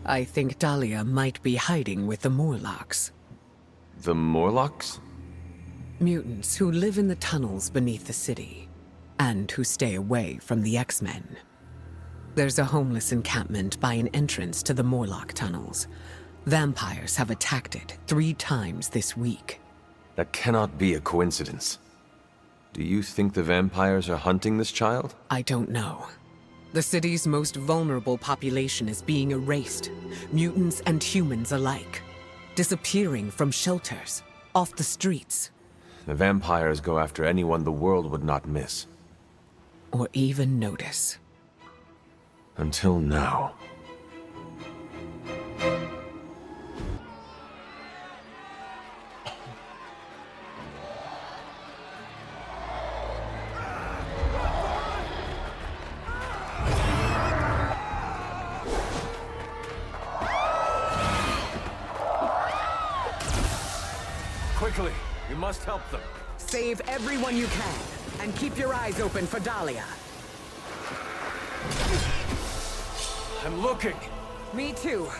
I think Dahlia might be hiding with the Morlocks. The Morlocks? Mutants who live in the tunnels beneath the city, and who stay away from the X-Men. There's a homeless encampment by an entrance to the Morlock tunnels. Vampires have attacked it 3 times this week. That cannot be a coincidence. Do you think the vampires are hunting this child? I don't know. The city's most vulnerable population is being erased, mutants and humans alike, disappearing from shelters, off the streets. The vampires go after anyone the world would not miss. Or even notice. Until now. Quickly, we must help them. Save everyone you can, and keep your eyes open for Dahlia. I'm looking. Me too.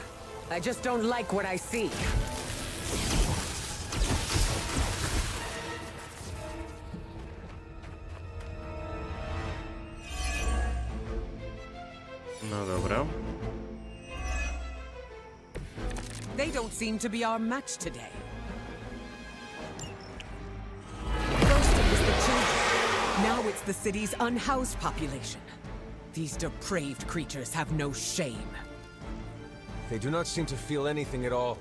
I just don't like what I see. No dobra. They don't seem to be our match today. First it was the children. Now it's the city's unhoused population. These depraved creatures have no shame. They do not seem to feel anything at all.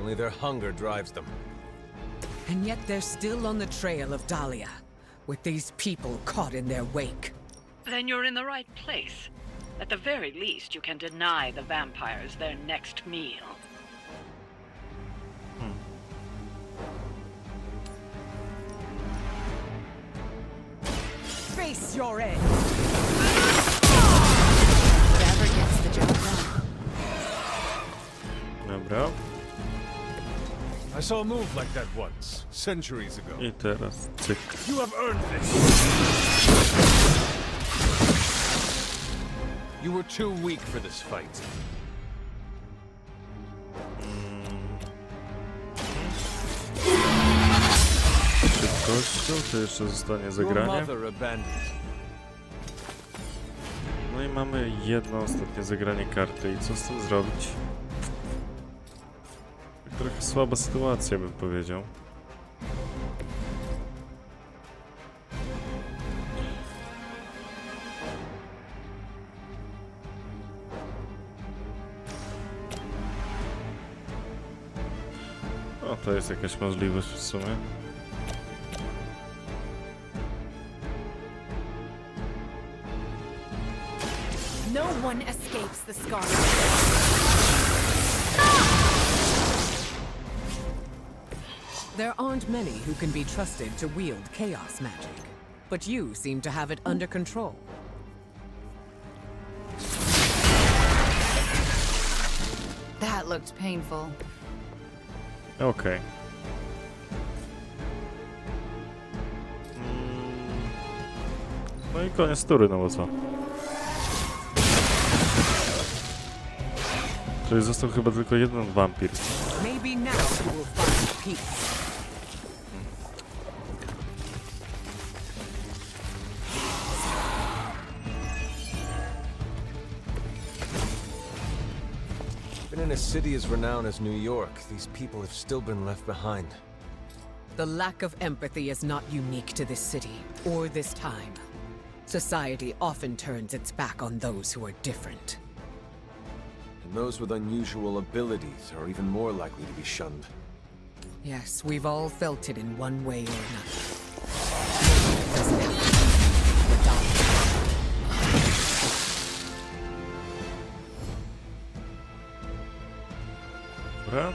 Only their hunger drives them. And yet they're still on the trail of Dahlia, with these people caught in their wake. Then you're in the right place. At the very least, you can deny the vampires their next meal. Face your end! Whatever gets the job done. Dobra. I saw a move like that once, centuries ago. I teraz cyk. You have earned this. You were too weak for this fight. Szybkością, to jeszcze zostanie Your zagranie. mother abandoned. No i mamy jedno ostatnie zagranie karty. I co z tym zrobić? Tak trochę słaba sytuacja, bym powiedział. O, to jest jakaś możliwość w sumie. No one escapes the scar. There aren't many who can be trusted to wield chaos magic, but you seem to have it under control. That looked painful. Okej. No i koniec tury, no bo co? Czyli został chyba tylko jeden wampir. Maybe now you will find peace. Even in a city as renowned as New York, these people have still been left behind. The lack of empathy is not unique to this city or this time. Society often turns its back on those who are different. And those with unusual abilities are even more likely to be shunned. Yes, we've all felt it in one way or another. The Dobra.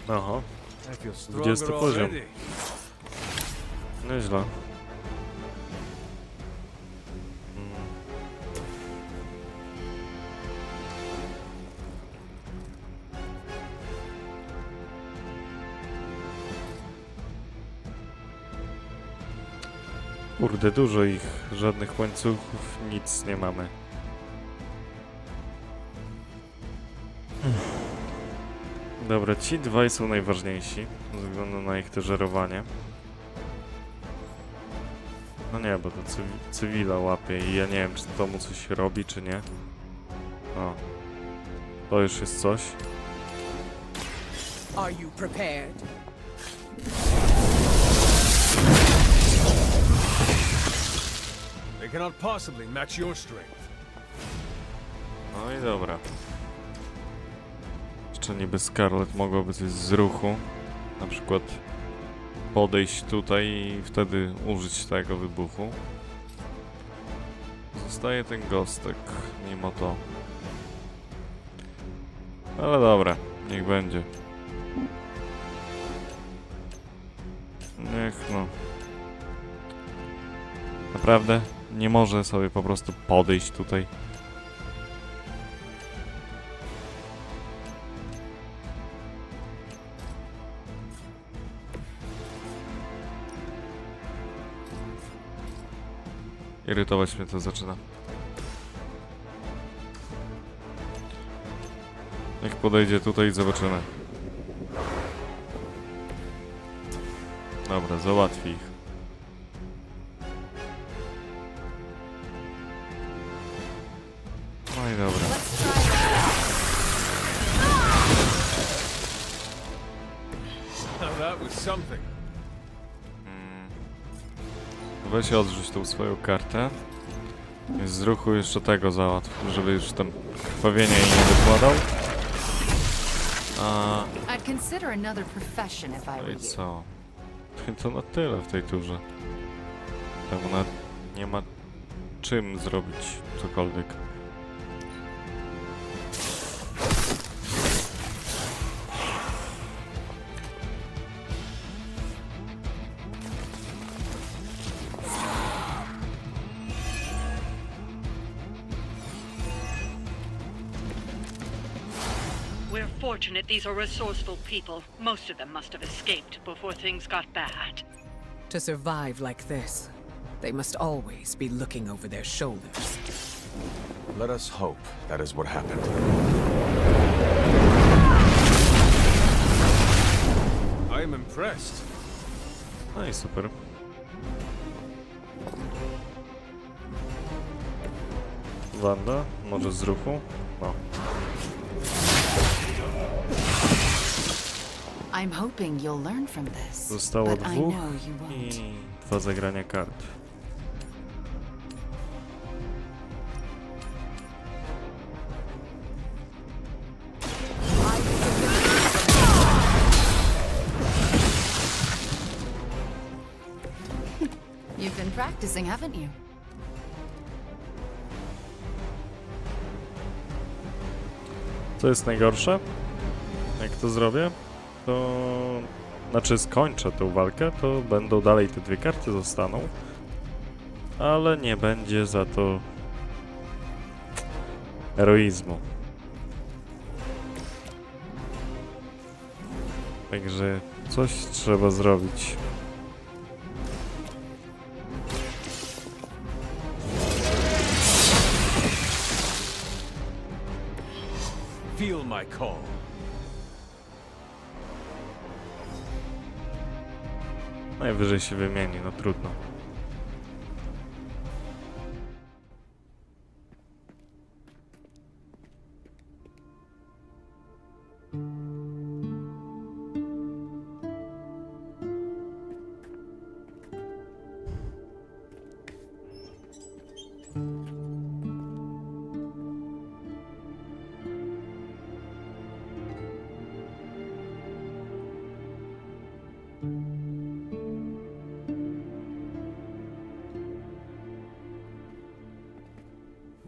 Aha, I feel 20 stronger poziom. already. Nieźle. Kurde, dużo ich. Żadnych łańcuchów, nic nie mamy. Dobra, ci dwaj są najważniejsi, ze względu na ich teżerowanie. No nie, bo to cywila łapie i ja nie wiem, czy to mu coś robi, czy nie. O, to już jest coś. Are you prepared? They cannot possibly match your strength. No i dobra. Jeszcze niby Scarlet mogłoby coś z ruchu. Na przykład podejść tutaj i wtedy użyć tego wybuchu. Zostaje ten gostek mimo to. Ale dobra, niech będzie. Niech no. Naprawdę nie może sobie po prostu podejść tutaj. Irytować mnie to zaczyna. Niech podejdzie tutaj i zobaczymy. Dobra, załatwi ich. No i dobra. Now that was something. Weź się odrzuć tą swoją kartę. I z ruchu jeszcze tego załatw, żeby już tam krwawienia jej nie wykładał. I'd consider another profession if I No were i you. co? To na tyle w tej turze. Tam ona nie ma czym zrobić cokolwiek. We're fortunate these are resourceful people. Most of them must have escaped before things got bad. To survive like this, they must always be looking over their shoulders. Let us hope that is what happened. I am impressed. No i super. Wanda, może z ruchu? No. I'm hoping you'll learn from this. Zostało but I dwóch know you won't. i 2 zagrania kart. You've been practicing, haven't you? Co jest najgorsze? Jak to zrobię, to... Znaczy skończę tę walkę, to będą dalej te 2 karty zostaną. Ale nie będzie za to... heroizmu. Także coś trzeba zrobić. Feel my call. Najwyżej się wymieni, no trudno.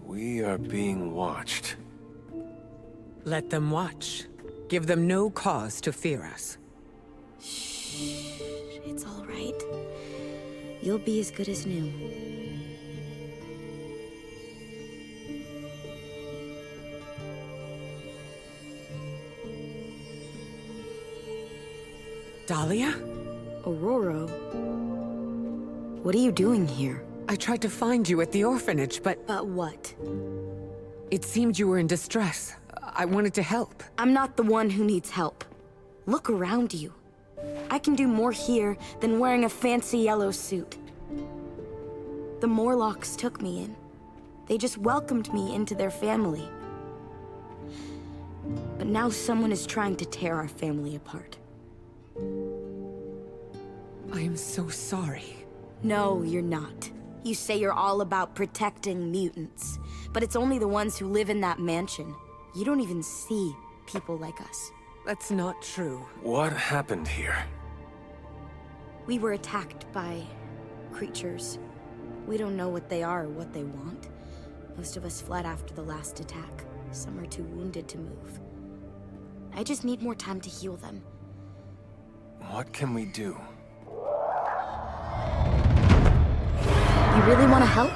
We are being watched. Let them watch. Give them no cause to fear us. It's all right. You'll be as good as new. Dahlia? Aurora? What are you doing here? I tried to find you at the orphanage, but But what? it seemed you were in distress. I wanted to help. I'm not the one who needs help. Look around you. I can do more here than wearing a fancy yellow suit. The Morlocks took me in. They just welcomed me into their family. But now someone is trying to tear our family apart. I am so sorry. No, you're not. You say you're all about protecting mutants, but it's only the ones who live in that mansion. You don't even see people like us. That's not true. What happened here? We were attacked by creatures. We don't know what they are or what they want. Most of us fled after the last attack. Some are too wounded to move. I just need more time to heal them. What can we do? You really want to help?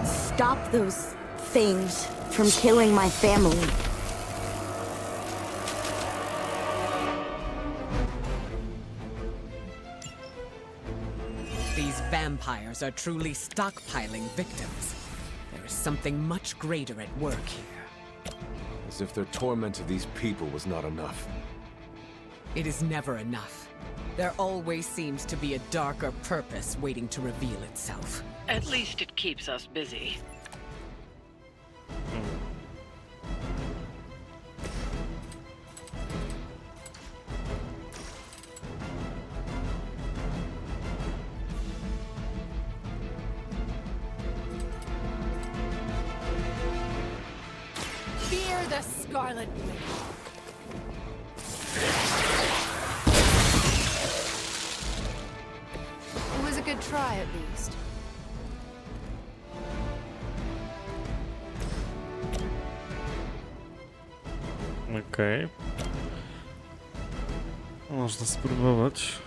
Stop those things from killing my family. These vampires are truly stockpiling victims. There is something much greater at work here. As if their torment of these people was not enough. It is never enough. There always seems to be a darker purpose waiting to reveal itself. At least it keeps us busy. Fear the Scarlet Witch. It was a good try, at least. Okej. Można spróbować.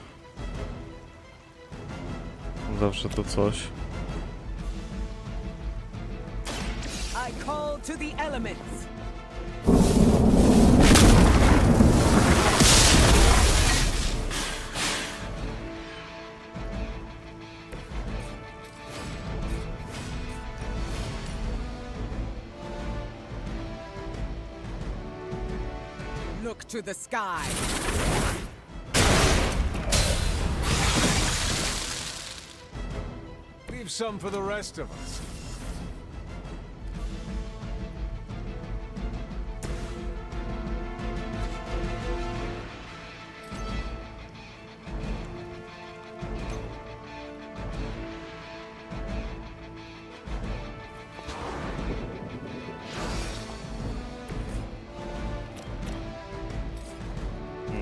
Zawsze to coś. I call to the elements. Look to the sky. Leave some for the rest of us.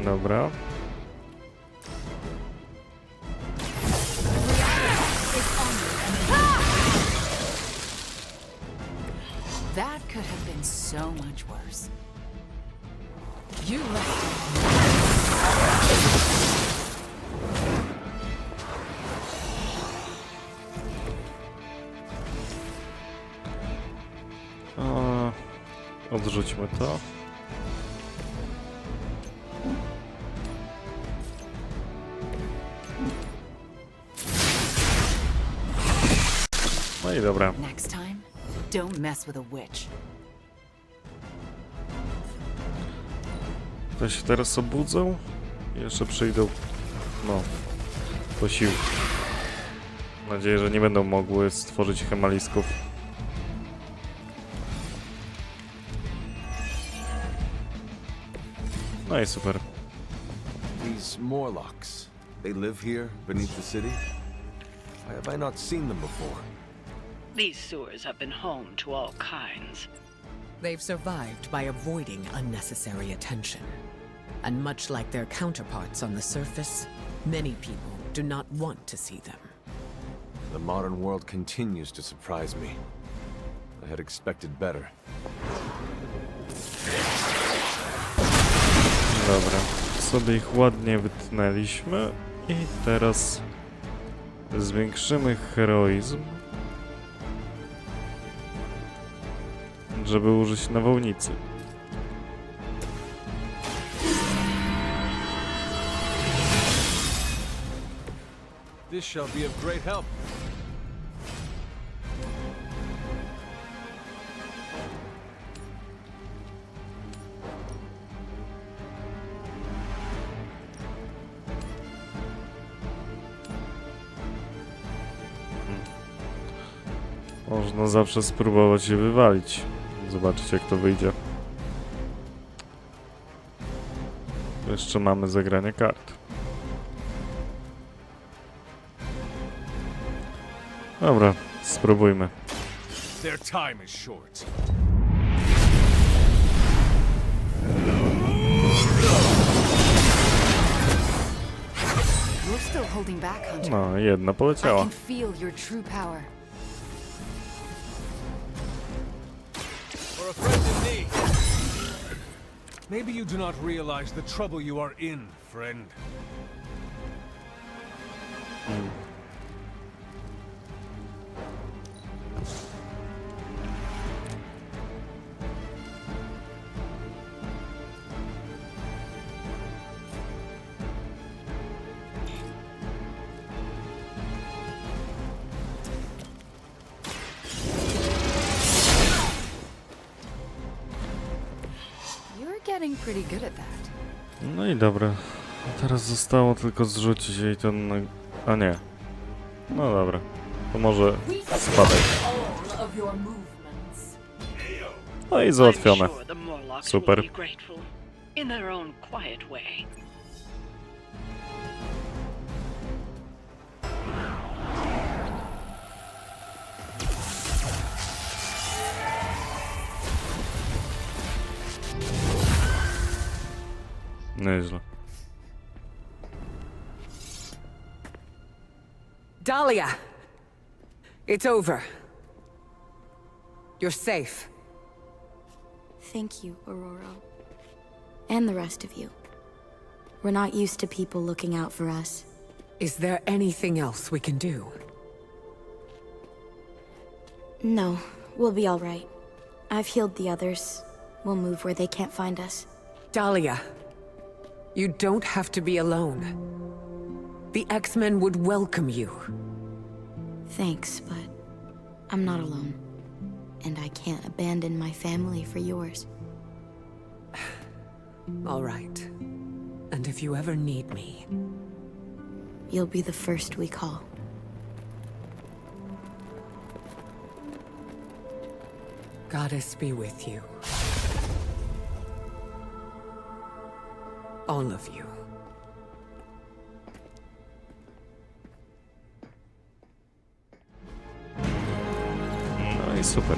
Dobra. That could have been so much worse. You left. Odrzućmy to. No i dobra. Next time, don't mess with a witch. To się teraz obudzą i jeszcze przyjdą, no, posiłki. Mam nadzieję, że nie będą mogły stworzyć hemalisków. No i super. These Morlocks, they live here beneath the city? Why have I not seen them before? These sewers have been home to all kinds. They've survived by avoiding unnecessary attention. And much like their counterparts on the surface, many people do not want to see them. The modern world continues to surprise me. I had expected better. Dobra, sobie ich ładnie wytnęliśmy i teraz zwiększymy heroizm, żeby użyć nawałnicy. This shall be of great help. Można zawsze spróbować się wywalić. Zobaczyć, jak to wyjdzie. Jeszcze mamy zagranie kart. Dobra, spróbujmy. Their time is short. You're still holding back, Hunter. No, jedna I poleciała. can feel your true power. For a friend in need. Maybe you do not realize the trouble you are in, friend. You're getting pretty good at that. No i dobra. Teraz zostało tylko zrzucić jej ten... A nie. No dobra. To może spadaj. No i załatwione. I'm sure the Morlocks Super. will be grateful in their own quiet way. Nieźle. Dahlia! It's over. You're safe. Thank you, Aurora. And the rest of you. We're not used to people looking out for us. Is there anything else we can do? No, we'll be all right. I've healed the others. We'll move where they can't find us. Dahlia, you don't have to be alone. The X-Men would welcome you. Thanks, but I'm not alone. And I can't abandon my family for yours. All right. And if you ever need me, You'll be the first we call. Goddess be with you. All of you. No i super.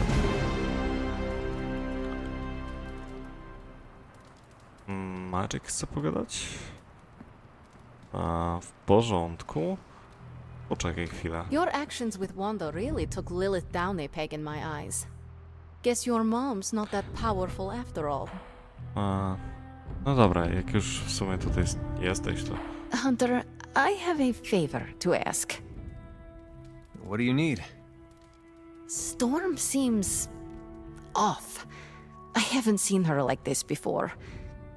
Magic chce pogadać? A, w porządku. Poczekaj chwilę. Your actions with Wanda really took Lilith down a peg in my eyes. Guess your mom's not that powerful after all. A, no dobra, jak już w sumie tutaj jesteś, to... Hunter, I have a favor to ask. What do you need? Storm seems off. I haven't seen her like this before.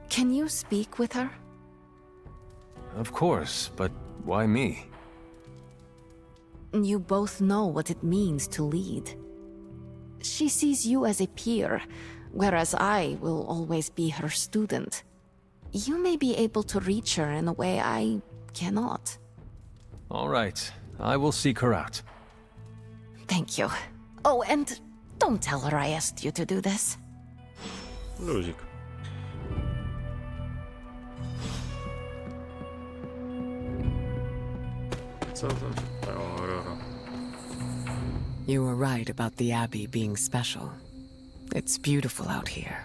Can you speak with her? Of course, but why me? You both know what it means to lead. She sees you as a peer, whereas I will always be her student. You may be able to reach her in a way I cannot. All right, I will seek her out. Thank you. Oh, and don't tell her I asked you to do this. Luzik. Co to? Aurora. You were right about the Abbey being special. It's beautiful out here.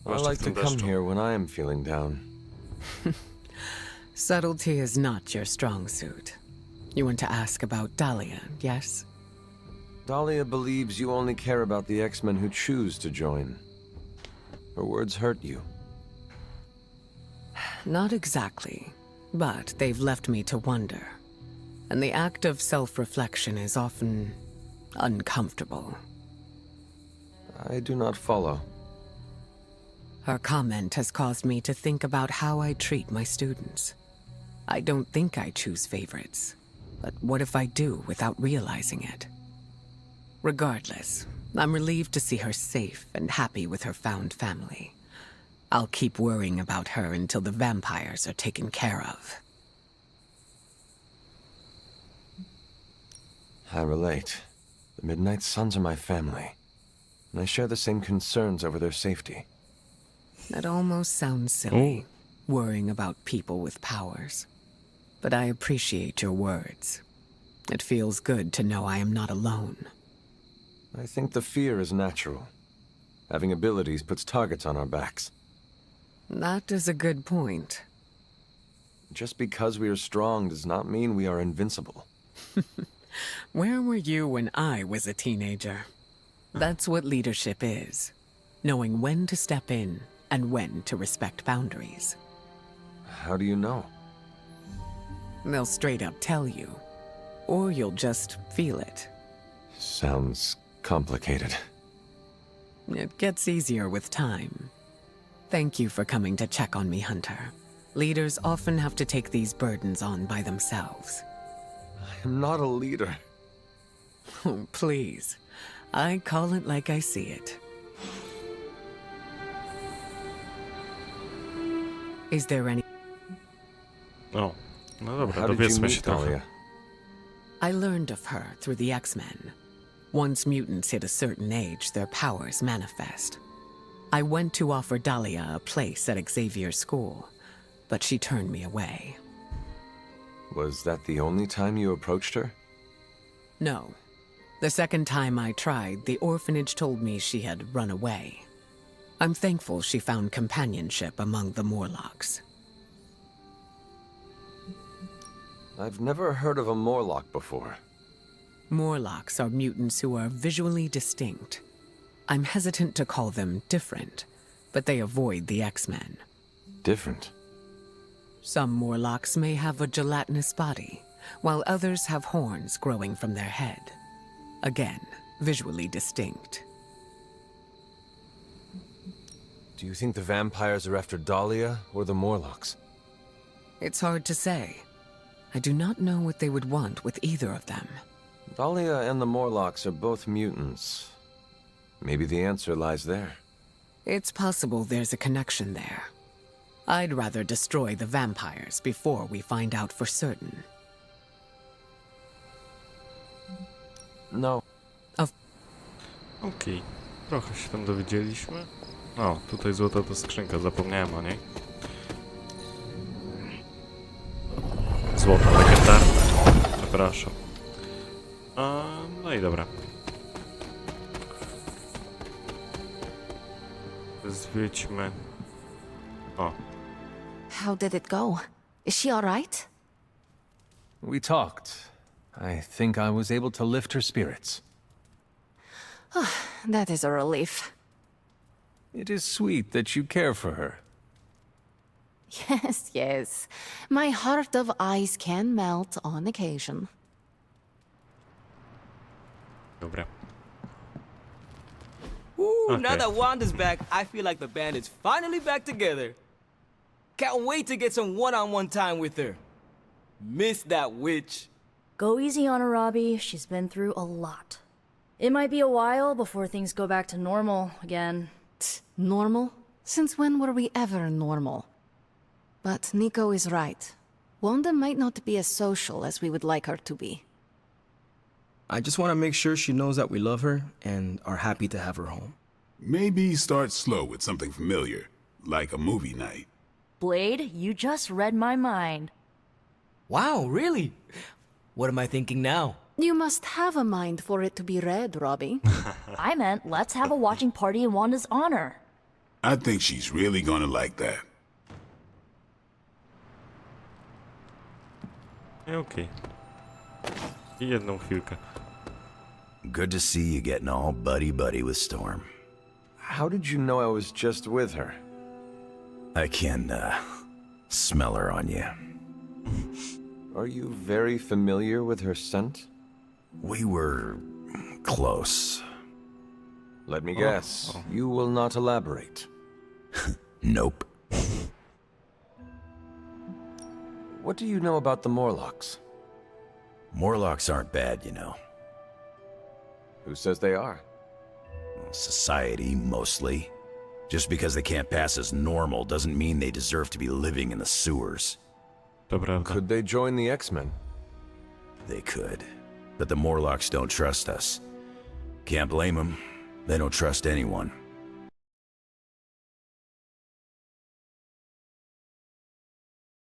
I like to come here when I am feeling down. Subtlety is not your strong suit. You want to ask about Dahlia, yes? Dahlia believes you only care about the X-Men who choose to join. Her words hurt you. Not exactly, but they've left me to wonder. And the act of self-reflection is often uncomfortable. I do not follow. Her comment has caused me to think about how I treat my students. I don't think I choose favorites. But what if I do without realizing it? Regardless, I'm relieved to see her safe and happy with her found family. I'll keep worrying about her until the vampires are taken care of. I relate. The Midnight Suns are my family, and I share the same concerns over their safety. That almost sounds silly, worrying about people with powers. But I appreciate your words. It feels good to know I am not alone. I think the fear is natural. Having abilities puts targets on our backs. That is a good point. Just because we are strong does not mean we are invincible. Where were you when I was a teenager? That's what leadership is. Knowing when to step in and when to respect boundaries. How do you know? They'll straight up tell you. Or you'll just feel it. Sounds complicated. It gets easier with time. Thank you for coming to check on me, Hunter. Leaders often have to take these burdens on by themselves. I am not a leader. Oh, please. I call it like I see it. Is there any... O, no dobra, How did you dowiedzmy się meet trochę. Dahlia? I learned of her through the X-Men. Once mutants hit a certain age, their powers manifest. I went to offer Dahlia a place at Xavier's school, but she turned me away. Was that the only time you approached her? No. The second time I tried, the orphanage told me she had run away. I'm thankful she found companionship among the Morlocks. I've never heard of a Morlock before. Morlocks are mutants who are visually distinct. I'm hesitant to call them different, but they avoid the X-Men. Different? Some Morlocks may have a gelatinous body, while others have horns growing from their head. Again, visually distinct. Do you think the vampires are after Dahlia or the Morlocks? It's hard to say. I do not know what they would want with either of them. Dahlia and the Morlocks are both mutants. Maybe the answer lies there. It's possible there's a connection there. I'd rather destroy the vampires before we find out for certain. No. Okej, trochę się tam dowiedzieliśmy. O, tutaj złota to skrzynka, zapomniałem o niej. Złoto legendarne, przepraszam. No i dobra. Zwiedźmy. O. How did it go? Is she alright? We talked. I think I was able to lift her spirits. That is a relief. It is sweet that you care for her. Yes, yes. My heart of ice can melt on occasion. Dobra. Ooh, now Okay. that Wanda's back, I feel like the band is finally back together. Can't wait to get some one-on-one time with her. Miss that witch. Go easy on her, Robbie. She's been through a lot. It might be a while before things go back to normal again. Normal? Since when were we ever normal? But Nico is right. Wanda might not be as social as we would like her to be. I just want to make sure she knows that we love her and are happy to have her home. Maybe start slow with something familiar, like a movie night. Blade, you just read my mind. Wow, really? What am I thinking now? You must have a mind for it to be read, Robbie. I meant let's have a watching party in Wanda's honor. I think she's really gonna like that. Okej. I jedną chwilkę. Good to see you getting all buddy-buddy with Storm. How did you know I was just with her? I can, smell her on you. Are you very familiar with her scent? We were close. Let me guess. You will not elaborate. Nope. What do you know about the Morlocks? Morlocks aren't bad, you know. Who says they are? Society, mostly. Just because they can't pass as normal doesn't mean they deserve to be living in the sewers. To prawda. Could they join the X-Men? They could. But the Morlocks don't trust us. Can't blame them. They don't trust anyone.